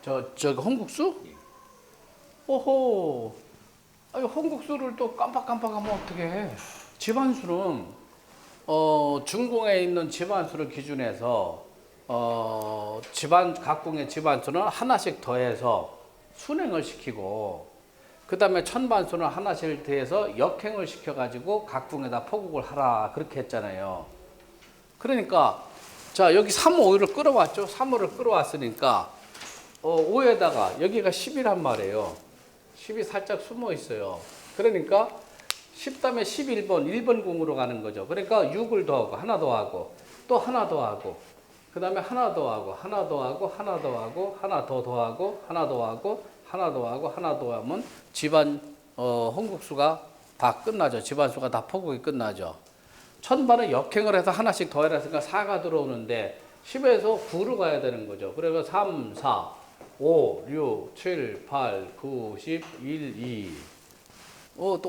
저기 홍국수? 오호. 아니, 홍국수를 또 깜빡깜빡하면 어떻게 해? 집안수는 중궁에 있는 집안수를 기준해서 각궁의 집안수는 하나씩 더해서 순행을 시키고, 그 다음에 천반수는 하나씩 더해서 역행을 시켜가지고 각궁에다 포국을 하라 그렇게 했잖아요. 그러니까 자, 여기 3, 5를 끌어왔죠. 3호를 끌어왔으니까 5에다가 여기가 10이란 말이에요. 10이 살짝 숨어 있어요. 그러니까 10 다음에 11번 1번 궁으로 가는 거죠. 그러니까 6을 더하고 하나 더하고 또 하나 더하고 그 다음에 하나 더하고 하나 더하고 하나 더하고 하나 더 더하고 하나 더하고 하나 더하고 하나 더하면 집안 홍국수가 다 끝나죠. 집안수가 다 포국이 끝나죠. 천반은 역행을 해서 하나씩 더해라 했으니까 4가 들어오는데 10에서 9로 가야 되는 거죠. 그래서 3, 4, 5, 6, 7, 8, 9, 10, 1, 2. 또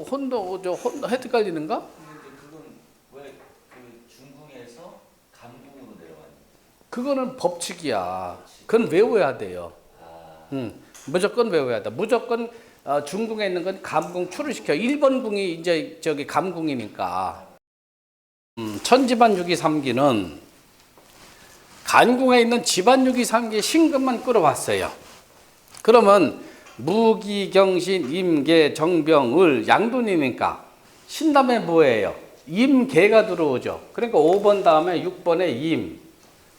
헷갈리는가? 근데 그건 왜 그 중궁에서 감궁으로 내려가는? 그거는 법칙이야. 그건 외워야 돼요. 무조건 외워야 돼. 무조건 중궁에 있는 건 감궁 추를 시켜. 1번 궁이 이제 저기 감궁이니까. 천지반 6기3기는 간궁에 있는 지반 6기3기 신금만 끌어왔어요. 그러면 무기, 경신, 임계, 정병, 을 양돈이니까 신 다음에 뭐예요? 임계가 들어오죠. 그러니까 5번 다음에 6번에 임,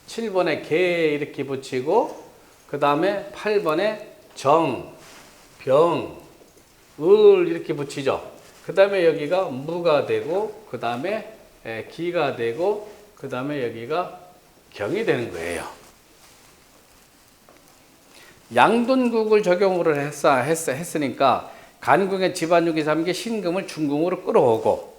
7번에 계 이렇게 붙이고 그 다음에 8번에 정, 병, 을 이렇게 붙이죠. 그 다음에 여기가 무가 되고 그 다음에 기가 되고 그 다음에 여기가 경이 되는 거예요. 양돈국을 적용을 했으니까 간궁의 집안 6기3기 신금을 중궁으로 끌어오고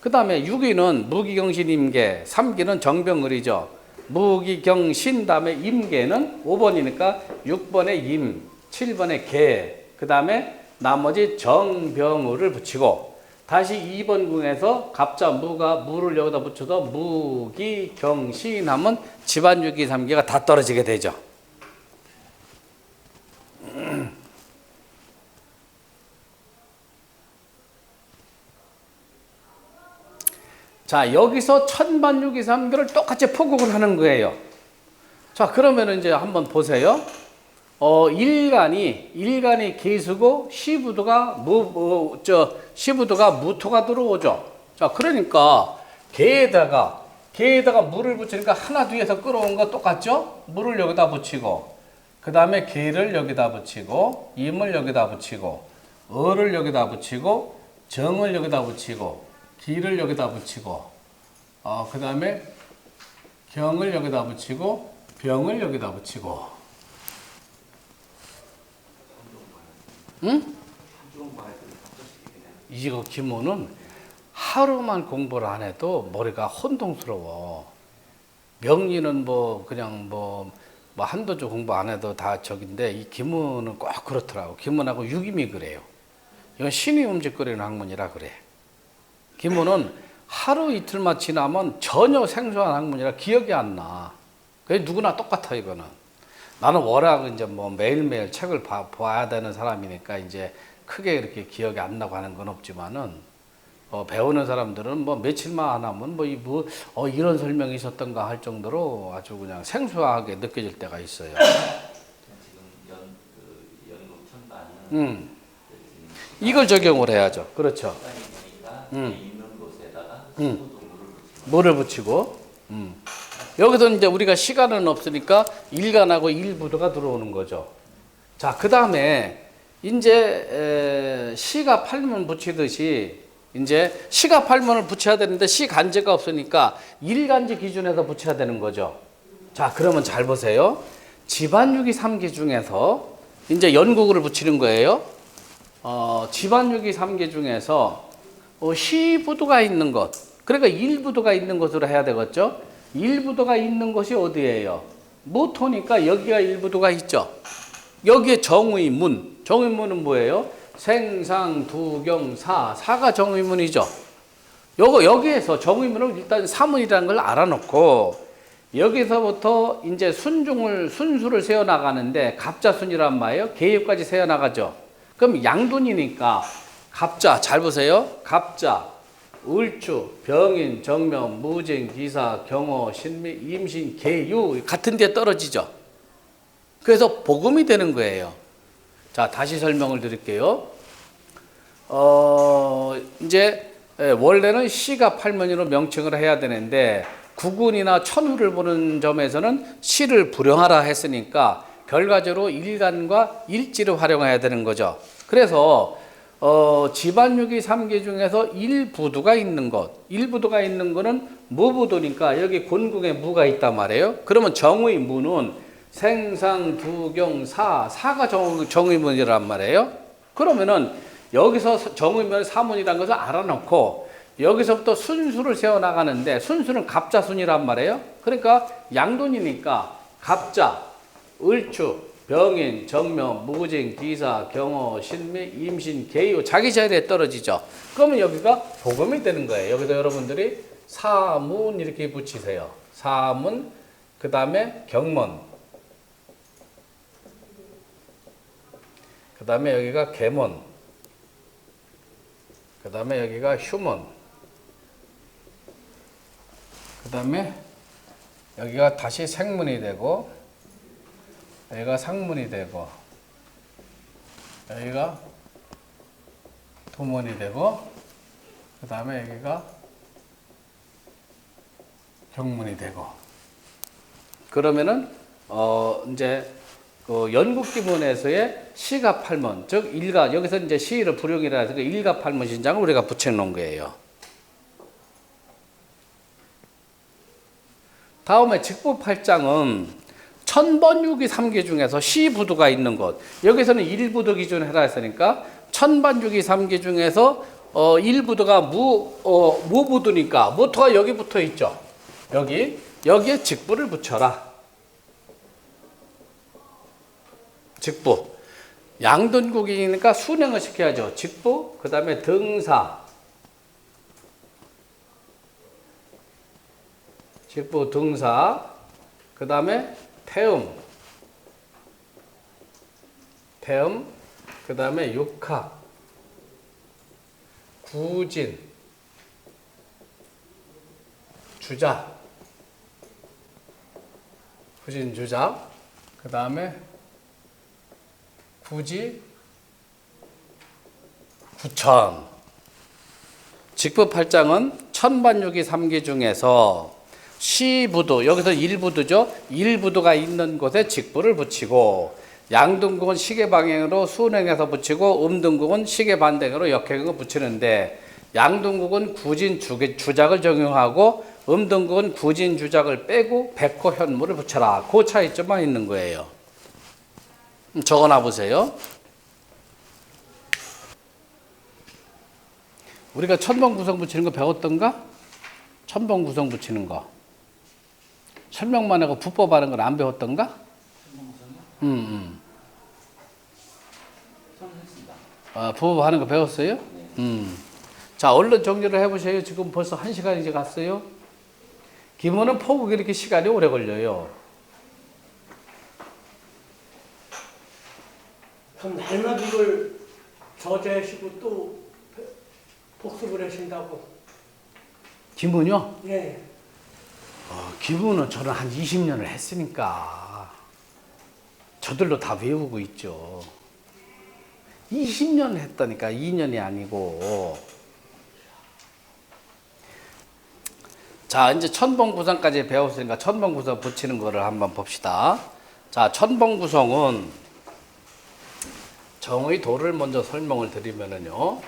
그 다음에 6위는 무기경신임계 3기는 정병을이죠. 무기경신 다음에 임계는 5번이니까 6번에 임 7번에 계 그 다음에 나머지 정병을을 붙이고 다시 2번 궁에서 갑자 무를 여기다 붙여서 무기경신 하면 집안 6기3기가 다 떨어지게 되죠. 자, 여기서 천반 6기3기를 똑같이 포국을 하는 거예요. 자, 그러면 이제 한번 보세요. 일간이 계수고 시부도가 시부도가 무토가 들어오죠. 자, 그러니까 개에다가 물을 붙이니까 하나 뒤에서 끌어온 거 똑같죠? 물을 여기다 붙이고 그 다음에 개를 여기다 붙이고 임을 여기다 붙이고 을을 여기다 붙이고 정을 여기다 붙이고 기를 여기다 붙이고 그 다음에 경을 여기다 붙이고 병을 여기다 붙이고 응? 이거 기모는 하루만 공부를 안 해도 머리가 혼동스러워. 명리는 그냥 한두 주 공부 안 해도 다 적인데 이 기문은 꼭 그렇더라고. 기문하고 유김이 그래요. 이건 신이 움직거리는 학문이라 그래. 기문은 하루 이틀만 지나면 전혀 생소한 학문이라 기억이 안 나. 그게 누구나 똑같아 이거는. 나는 워낙 이제 매일매일 책을 봐야 되는 사람이니까 이제 크게 이렇게 기억이 안 나고 하는 건 없지만은 배우는 사람들은 며칠만 안 하면 이런 설명이 있었던가 할 정도로 아주 그냥 생소하게 느껴질 때가 있어요. 지금 연국 천반은 이걸 적용을 해야죠. 그렇죠. 있는 곳에다가 물을 붙이고 여기서 이제 우리가 시간은 없으니까 일간하고 일부도가 들어오는 거죠. 자, 그 다음에 이제 시가 8문 붙이듯이 이제 시가 8문을 붙여야 되는데 시 간제가 없으니까 일간제 기준에서 붙여야 되는 거죠. 자, 그러면 잘 보세요. 집안 6기3기 중에서 이제 연국을 붙이는 거예요. 집안 6기3기 중에서 시부도가 있는 것, 그러니까 일부도가 있는 것으로 해야 되겠죠. 일부도가 있는 것이 어디예요? 무토니까 여기가 일부도가 있죠. 여기에 정의문. 정의문은 뭐예요? 생상, 두경, 사가 정의문이죠. 여기에서 정의문을 일단 사문이라는 걸 알아놓고 여기서부터 이제 순수를 세어 나가는데 갑자순이란 말이에요. 계유까지 세어 나가죠. 그럼 양둔이니까 갑자 잘 보세요. 갑자, 을주, 병인, 정명, 무진, 기사, 경호, 신미, 임신, 계유 같은 데 떨어지죠. 그래서 복음이 되는 거예요. 자, 다시 설명을 드릴게요. 이제 원래는 시가 팔문으로 명칭을 해야 되는데 구군이나 천후를 보는 점에서는 시를 불용하라 했으니까 결과적으로 일간과 일지를 활용해야 되는 거죠. 그래서 집안유기 3기 중에서 일부두가 있는 것, 일부두가 있는 거는 무부두니까 여기 곤궁에 무가 있단 말이에요. 그러면 정의 무는 생상, 두경, 사가 정의문이란 말이에요. 그러면은 여기서 정의문 사문이라는 것을 알아놓고 여기서부터 순수를 세워나가는데 순수는 갑자순이란 말이에요. 그러니까 양돈이니까 갑자, 을주, 병인, 정명, 무진, 기사, 경호, 신미, 임신, 계유 자기 자리에 떨어지죠. 그러면 여기가 복음이 되는 거예요. 여기서 여러분들이 사문 이렇게 붙이세요. 사문, 그 다음에 경문, 그 다음에 여기가 계문, 그 다음에 여기가 휴문, 그 다음에 여기가 다시 생문이 되고 여기가 상문이 되고 여기가 도문이 되고 그 다음에 여기가 경문이 되고 그러면은 이제 그 연국기문에서의 시가 팔문 즉 일가 여기서 이제 시를 불용이라 해서 그 일가 팔문 신장을 우리가 붙여놓은 거예요. 다음에 직부팔장은 천번유기 3기 중에서 시부두가 있는 것. 여기서는 일부두 기준 해라 했으니까 천번유기 3기 중에서 일부두가 무부두니까 무토가 여기 붙어 있죠. 여기에 직부를 붙여라. 직부. 양둔국이니까 순행을 시켜야죠. 직부, 그 다음에 등사. 직부 등사, 그 다음에 태음, 그 다음에 육합, 구진, 주자, 그 다음에 구지, 구천. 직부팔장은 천반유기 3기 중에서 시부두, 여기서 일부두죠. 일부두가 있는 곳에 직부를 붙이고 양등국은 시계 방향으로 순행해서 붙이고 음등국은 시계 반대로 역행으로 붙이는데 양등국은 구진 주작을 적용하고 음등국은 구진 주작을 빼고 백호 현무를 붙여라. 그 차이점만 있는 거예요. 적어놔 보세요. 우리가 천번 구성 붙이는 거 배웠던가? 천번 구성 붙이는 거. 설명만 하고 부법하는 건 안 배웠던가? 부법하는 거 배웠어요? 자, 얼른 정리를 해보세요. 지금 벌써 1시간이 이제 갔어요. 기본은 포국이 이렇게 시간이 오래 걸려요. 그럼 날마다 이걸 저자하시고 또 복습을 하신다고? 기문요? 예. 기문은 저는 한 20년을 했으니까 저들로 다 외우고 있죠. 20년 했다니까 2년이 아니고. 자, 이제 천번구성까지 배웠으니까 천번구성 붙이는 거를 한번 봅시다. 자, 천번구성은 정의 도를 먼저 설명을 드리면은요.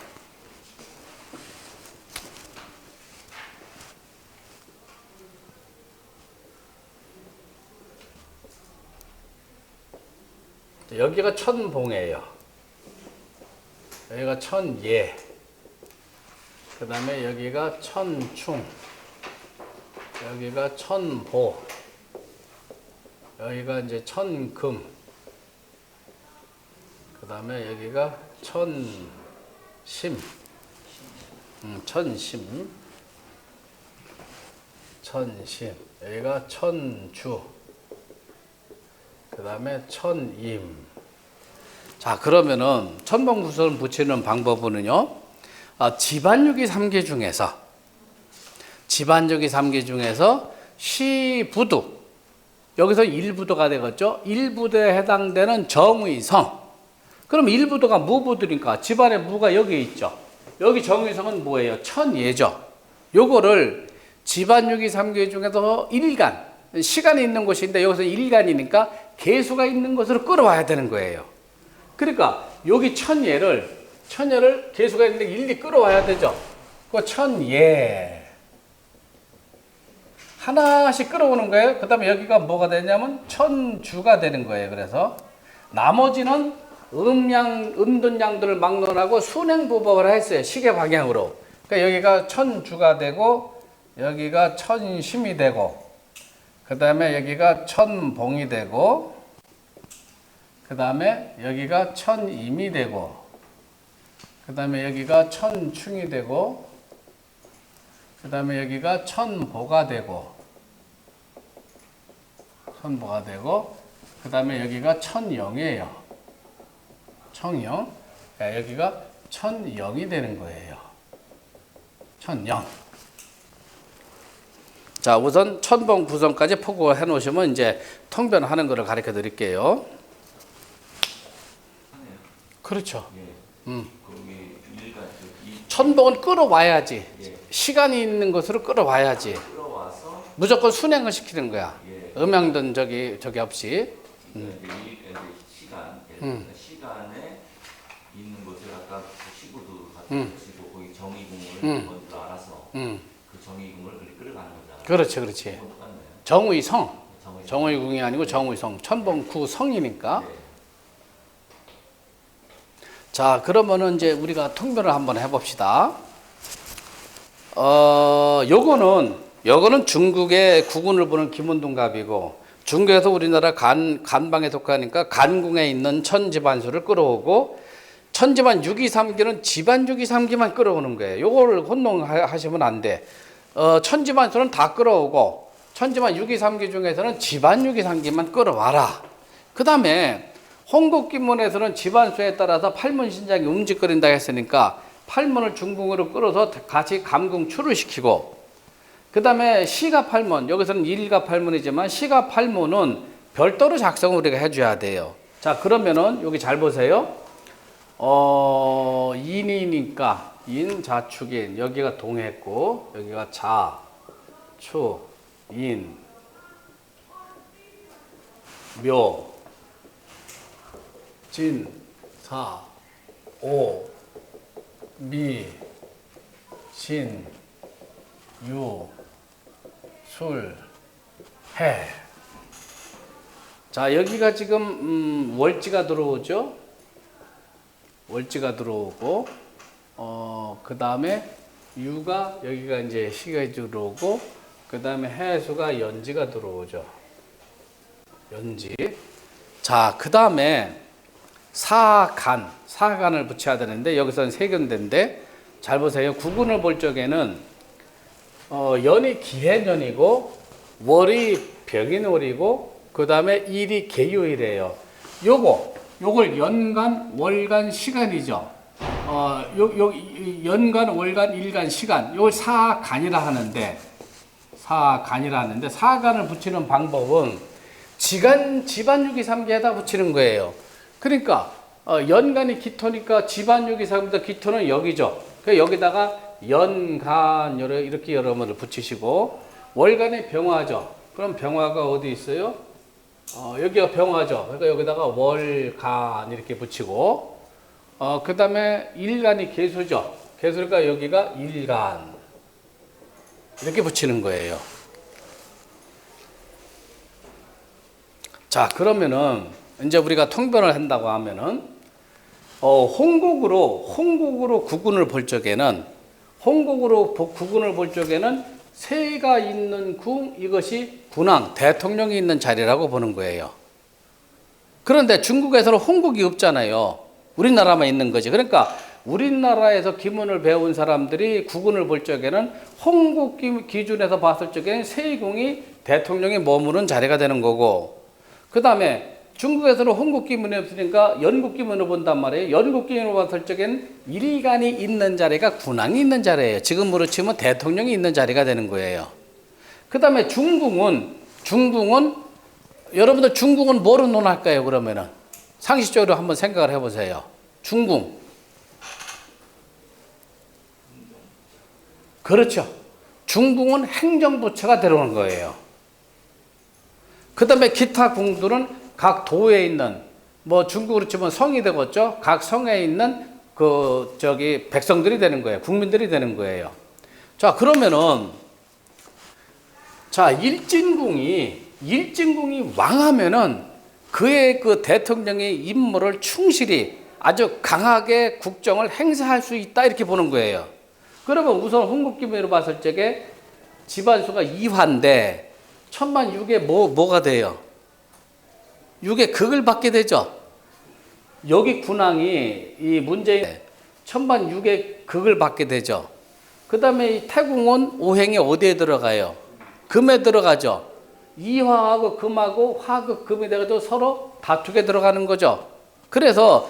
여기가 천봉이에요. 여기가 천예. 그 다음에 여기가 천충. 여기가 천보. 여기가 이제 천금. 그 다음에 여기가 천심. 천심. 천심. 여기가 천주. 그 다음에 천임. 자, 그러면은 천봉구설 붙이는 방법은요, 집안유기 3개 중에서 시부두, 여기서 일부도가 되겠죠. 일부도에 해당되는 정의성. 그럼 일부도가 무부두니까 집안의 무가 여기 있죠. 여기 정의성은 뭐예요? 천예죠. 요거를 집안유기 3개 중에서 일간, 시간이 있는 곳인데 여기서 일간이니까 개수가 있는 곳으로 끌어와야 되는 거예요. 그러니까 여기 천예를 개수가 있는데 일리 끌어와야 되죠. 그 천예 하나씩 끌어오는 거예요. 그 다음에 여기가 뭐가 되냐면 천주가 되는 거예요. 그래서 나머지는 음둔양들을 막론하고 순행부법을 했어요. 시계 방향으로. 그러니까 여기가 천주가 되고 여기가 천심이 되고 그 다음에 여기가 천봉이 되고 그 다음에 여기가 천임이 되고 그 다음에 여기가 천충이 되고 그 다음에 여기가 천보가 되고 그 다음에 여기가 천영이에요. 천영. 여기가 천영이 되는 거예요. 천영. 자, 우선 천봉 구성까지 포괄 해 놓으시면 이제 통변하는 것을 가르쳐 드릴게요. 그렇죠. 거기 일간 천봉은 끌어와야지. 예. 시간이 있는 것으로 끌어와야지. 끌어와서 무조건 순행을 시키는 거야. 예. 음양든 저기 없이. 시간에 있는 것을 아까 시구도 가지고 거기 정의궁을 먼저 알아서 그 정의궁을 끌어가는 거잖아요. 그렇지. 정의성. 정의궁이 아니고 정의성. 천봉구 성이니까. 네. 자, 그러면은 이제 우리가 통변을 한번 해봅시다. 요거는 중국의 구군을 보는 기문동갑이고, 중국에서 우리나라 간방에 속하니까 간궁에 있는 천지반수를 끌어오고, 천지반 623기는 집안 623기만 끌어오는 거예요. 요거를 혼동하시면 안 돼. 천지반수는 다 끌어오고, 천지반 623기 중에서는 집안 623기만 끌어와라. 그 다음에 홍국기문에서는 집안수에 따라서 팔문신장이 움직거린다 했으니까 팔문을 중궁으로 끌어서 같이 감궁추를 시키고, 그 다음에 시가팔문, 여기서는 일가팔문이지만 시가팔문은 별도로 작성을 우리가 해줘야 돼요. 자, 그러면은 여기 잘 보세요. 인이니까 인자축인, 여기가 동했고 여기가 자, 추, 인, 묘, 진, 사, 오, 미, 신, 유, 술, 해. 자, 여기가 지금 월지가 들어오죠. 월지가 들어오고, 그 다음에 유가 여기가 이제 시가 들어오고, 그 다음에 해수가 연지가 들어오죠. 연지. 자, 그 다음에 사간을 붙여야 되는데 여기서는 세견대인데, 잘 보세요. 구군을 볼 적에는 연이 기해년이고 월이 병인월이고 그 다음에 일이 개요일이에요. 요걸 연간, 월간, 시간이죠. 연간, 월간, 일간, 시간. 요걸 사간이라 하는데, 사간을 붙이는 방법은 집안유기 3기에다 붙이는 거예요. 그러니까 연간이 기토니까 집안유기 3기보다 기토는 여기죠. 그러니까 여기다가 연간 이렇게 여러분을 붙이시고, 월간이 병화죠. 그럼 병화가 어디 있어요? 여기가 병화죠. 그러니까 여기다가 월간 이렇게 붙이고, 그 다음에 일간이 개수죠. 개수니까 여기가 일간 이렇게 붙이는 거예요. 자, 그러면은 이제 우리가 통변을 한다고 하면은 홍국으로 구군을 볼 적에는 새가 있는 궁, 이것이 군왕, 대통령이 있는 자리라고 보는 거예요. 그런데 중국에서는 홍국이 없잖아요. 우리나라만 있는 거지. 그러니까 우리나라에서 기문을 배운 사람들이 국운을 볼 적에는 홍국 기준에서 봤을 적에는 세이궁이 대통령이 머무는 자리가 되는 거고, 그 다음에 중국에서는 홍국 기문이 없으니까 연국 기문을 본단 말이에요. 연국 기문을 봤을 적에는 일간이 있는 자리가 군왕이 있는 자리예요. 지금으로 치면 대통령이 있는 자리가 되는 거예요. 그 다음에 중궁은 여러분들 중궁은 뭐로 논할까요? 그러면은 상식적으로 한번 생각을 해보세요. 중궁. 그렇죠. 중궁은 행정부처가 들어오는 거예요. 그 다음에 기타 궁들은 각 도에 있는, 뭐 중국으로 치면 성이 되겠죠. 각 성에 있는 백성들이 되는 거예요. 국민들이 되는 거예요. 자, 그러면은, 자, 일진궁이 왕하면은 그의 그 대통령의 임무를 충실히 아주 강하게 국정을 행사할 수 있다, 이렇게 보는 거예요. 그러면 우선 홍국기문으로 봤을 적에 집안수가 2화인데, 1006에 뭐가 돼요? 6의 극을 받게 되죠. 여기 군왕이 이 문재인 1006의 극을 받게 되죠. 그 다음에 이 태궁은 오행이 어디에 들어가요? 금에 들어가죠. 이화하고 금하고 화극 금이 돼가지고 서로 다투게 들어가는 거죠. 그래서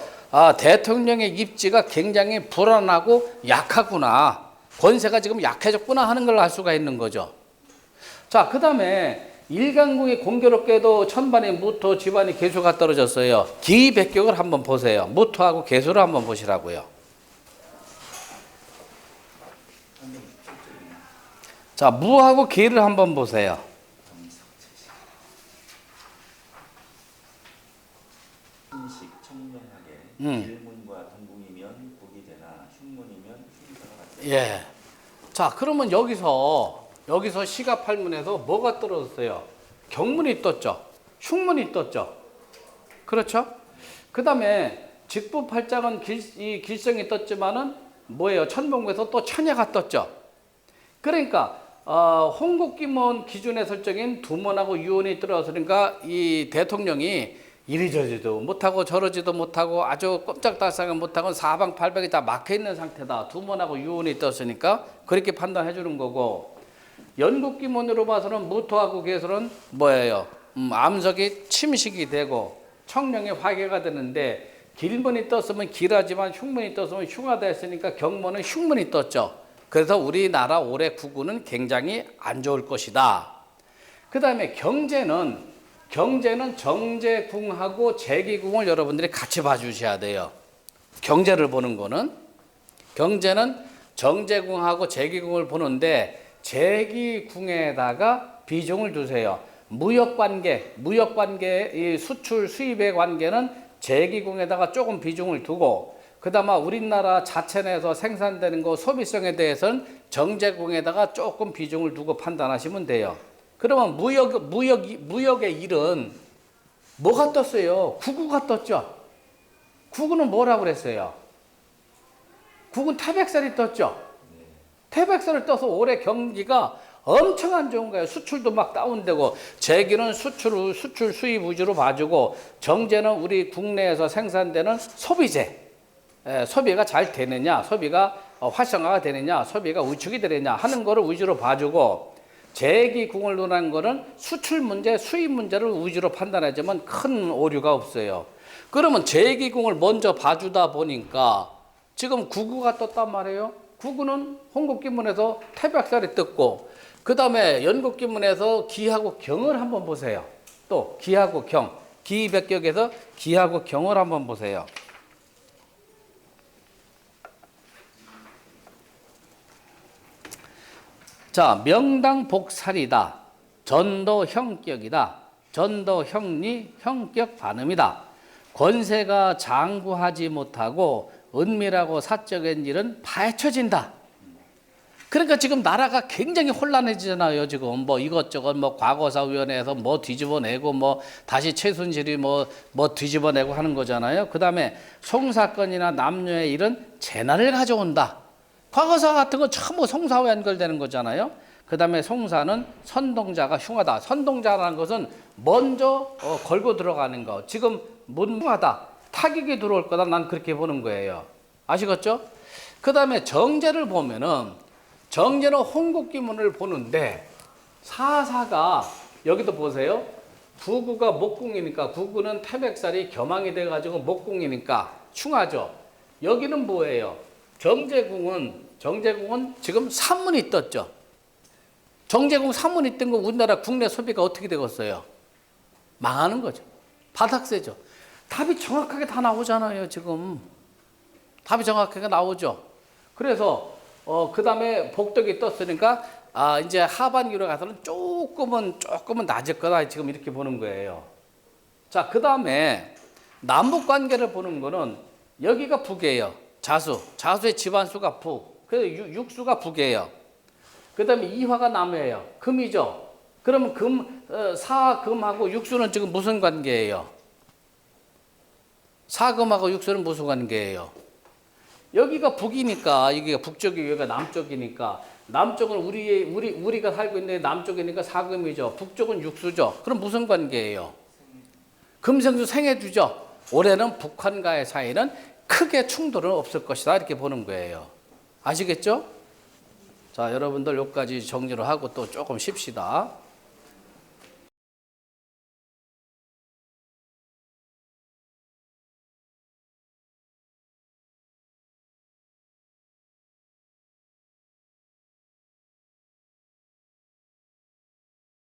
대통령의 입지가 굉장히 불안하고 약하구나, 권세가 지금 약해졌구나 하는 걸 알 수가 있는 거죠. 자, 그 다음에 일간궁이 공교롭게도 천반이 무토, 집안이 계수가 떨어졌어요. 기백격을 한번 보세요. 무토하고 계수를 한번 보시라고요. 자, 무하고 기를 한번 보세요. 신식 청명하게 일문과 동궁이면 복이 되나 흉문이면 흉사가 같다. 예. 자, 그러면 여기서 시가팔문에서 뭐가 떨어졌어요? 경문이 떴죠. 흉문이 떴죠. 그렇죠? 그 다음에 직부팔장은 이 길성이 떴지만은 뭐예요? 천봉에서 또 천야가 떴죠. 그러니까 홍국기문 기준의 설정인 두문하고 유원이 들어서니까 이 대통령이 이리저리도 못하고 저러지도 못하고 아주 꼼짝달싹은 못하고 사방팔방이 다 막혀있는 상태다. 두문하고 유원이 떴으니까 그렇게 판단해 주는 거고, 연국기문으로 봐서는 무토하고 계수는 뭐예요? 암석이 침식이 되고 청명의 화계가 되는데, 길문이 떴으면 길하지만 흉문이 떴으면 흉가 됐으니까 경문은 흉문이 떴죠. 그래서 우리나라 올해 국운은 굉장히 안 좋을 것이다. 그 다음에 경제는 정제궁하고 재기궁을 여러분들이 같이 봐주셔야 돼요. 경제를 보는 거는, 경제는 정제궁하고 재기궁을 보는데 재기궁에다가 비중을 두세요. 무역관계, 이 수출 수입의 관계는 재기궁에다가 조금 비중을 두고, 그다음에 우리나라 자체 내에서 생산되는 거 소비성에 대해서는 정제궁에다가 조금 비중을 두고 판단하시면 돼요. 그러면 무역의 일은 뭐가 떴어요? 구구가 떴죠. 구구는 뭐라고 그랬어요? 구구는 태백살이 떴죠. 태백살을 떠서 올해 경기가 엄청 안 좋은 거예요. 수출도 막 다운되고, 재기는 수출 수입 위주로 봐주고, 정제는 우리 국내에서 생산되는 소비재, 소비가 잘 되느냐, 소비가 활성화가 되느냐, 소비가 위축이 되느냐 하는 거를 위주로 봐주고, 재기궁을 논한 거는 수출 문제, 수입 문제를 위주로 판단하지만 큰 오류가 없어요. 그러면 재기궁을 먼저 봐주다 보니까 지금 구구가 떴단 말이에요. 구구는 홍국기문에서 태백살이 떴고, 그 다음에 연국기문에서 기하고 경을 한번 보세요. 또 기하고 경, 기백격에서 기하고 경을 한번 보세요. 자, 명당복살이다. 전도 형격이다. 전도 형리 형격 반음이다. 권세가 장구하지 못하고 은밀하고 사적인 일은 파헤쳐진다. 그러니까 지금 나라가 굉장히 혼란해지잖아요. 지금 뭐 이것저것 뭐 과거사위원회에서 뭐 뒤집어내고 뭐 다시 최순실이 뭐 뒤집어내고 하는 거잖아요. 그 다음에 송사건이나 남녀의 일은 재난을 가져온다. 과거사 같은 건 전부 송사와 연결되는 거잖아요. 그 다음에 송사는 선동자가 흉하다. 선동자라는 것은 먼저 걸고 들어가는 거. 지금 문무하다. 타격이 들어올 거다. 난 그렇게 보는 거예요. 아시겠죠? 그 다음에 정제를 보면은 정제는 홍국기문을 보는데 사사가 여기도 보세요. 부구가 목궁이니까 구구는 태백살이 겸황이 돼가지고 목궁이니까 충하죠. 여기는 뭐예요? 정제궁은 지금 산문이 떴죠. 정제궁 산문이 뜬 거 우리나라 국내 소비가 어떻게 되겠어요? 망하는 거죠. 바닥세죠. 답이 정확하게 다 나오잖아요, 지금. 답이 정확하게 나오죠. 그래서 그 다음에 복덕이 떴으니까 이제 하반기로 가서는 조금은 낮을 거다 지금 이렇게 보는 거예요. 자, 그 다음에 남북 관계를 보는 거는 여기가 북이에요. 자수의 집안수가 북. 그래서 육수가 북이에요. 그 다음에 이화가 남이에요. 금이죠. 그러면 사금하고 육수는 지금 무슨 관계예요? 사금하고 육수는 무슨 관계예요? 여기가 북이니까 여기가 북쪽이 여기가 남쪽이니까 남쪽은 우리가 살고 있는 남쪽이니까 사금이죠. 북쪽은 육수죠. 그럼 무슨 관계예요? 금생수 생해주죠. 올해는 북한과의 사이는 크게 충돌은 없을 것이다 이렇게 보는 거예요. 아시겠죠? 자, 여러분들 여기까지 정리를 하고 또 조금 쉽시다.